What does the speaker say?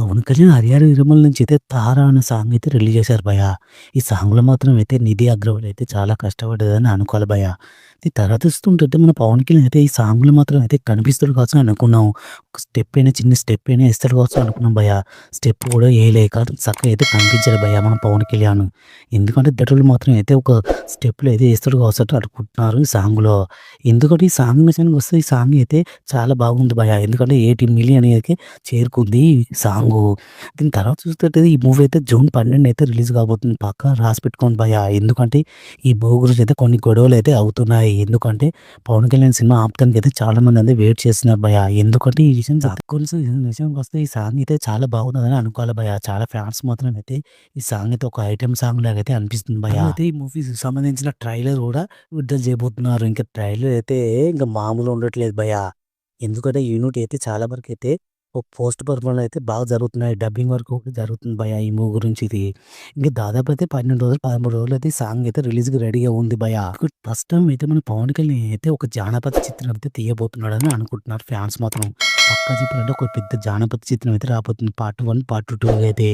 పవన్ కళ్యాణ్ 'హరిహర వీరమల్' నుంచి అయితే 'తార' అనే సాంగ్ అయితే రిలీజ్ చేశారు భయ్యా. ఈ సాంగ్‌లో మాత్రం అయితే నిధి అగర్వాల్ అయితే చాలా కష్టపడ్డదని అనుకోవాలి భయ్యా. ఈ తర్వాత చూస్తుంటుంటే మన పవన్ కళ్యాణ్ అయితే ఈ సాంగ్‌లో మాత్రం అయితే కనిపిస్తాడు కావచ్చు అని అనుకున్నాం. ఒక స్టెప్ అయినా చిన్న స్టెప్ అయినా ఏస్తాడు కావచ్చు అనుకున్నాం భయ్యా. స్టెప్ కూడా ఏయలేక చక్కగా అయితే కనిపించాడు భయ్యా మన పవన్ కళ్యాణ్. ఎందుకంటే ఇద్దరోళ్ళు మాత్రం అయితే ఒక స్టెప్‌లో అయితే ఏస్తాడు కావచ్చు అని అనుకుంటున్నారు ఈ సాంగ్‌లో. ఎందుకంటే ఈ సాంగ్ విషయానికొస్తే ఈ సాంగ్ అయితే చాలా బాగుంది భయ్యా. ఎందుకంటే 18,000,000 అయితే చేరుకుంది ఈ సాంగు. దీని తర్వాత చూస్తుంటే ఈ మూవీ అయితే జూన్ 12 అయితే రిలీజ్ కాబోతుంది. పక్కా రాసి పెట్టుకోండి భయ్యా. ఎందుకంటే ఈ మూవీ గురించి అయితే కొన్ని గొడవలైతే అవుతున్నాయి. ఎందుకంటే పవన్ కళ్యాణ్ సినిమా ఆపటానికైతే చాలా మంది వెయిట్ చేస్తున్నారు భయ్యా. ఎందుకంటే ఈ విషయానికొస్తే ఈ సాంగ్ అయితే చాలా బాగున్నదని అనుకోవాలి భయ్యా. చాలా ఫ్యాన్స్ మాత్రం అయితే ఈ సాంగ్ అయితే ఒక ఐటెమ్ సాంగ్ లాగా అయితే అనిపిస్తుంది భయ్యా. అయితే ఈ మూవీకి సంబంధించిన ట్రైలర్ కూడా విడుదల చేయబోతున్నారు. ఇంకా ట్రైలర్ అయితే ఇంక మామూలుగా ఉండట్లేదు భయ్యా. ఎందుకంటే యూనిట్ అయితే చాలా వరకైతే ఒక పోస్ట్ పర్పస్‌లో అయితే బాగా జరుగుతున్నాయి. డబ్బింగ్ వర్క్ కూడా జరుగుతుంది భయ్యా ఈ మూవీ గురించి ఇది. ఇంక దాదాపు అయితే 12 రోజులు, 13 రోజులు అయితే ఈ సాంగ్ అయితే రిలీజ్‌కి రెడీగా ఉంది భయ్యా. ఫస్ట్ టైమ్ అయితే మన పవన్ కళ్యాణ్ అయితే ఒక జానపద చిత్రం అయితే తీయబోతున్నాడని అనుకుంటున్నారు ఫ్యాన్స్ మాత్రం. పక్కా చెప్పాలంటే ఒక పెద్ద జానపద చిత్రం అయితే రాబోతుంది. పార్ట్ 1, పార్ట్ 2 అయితే.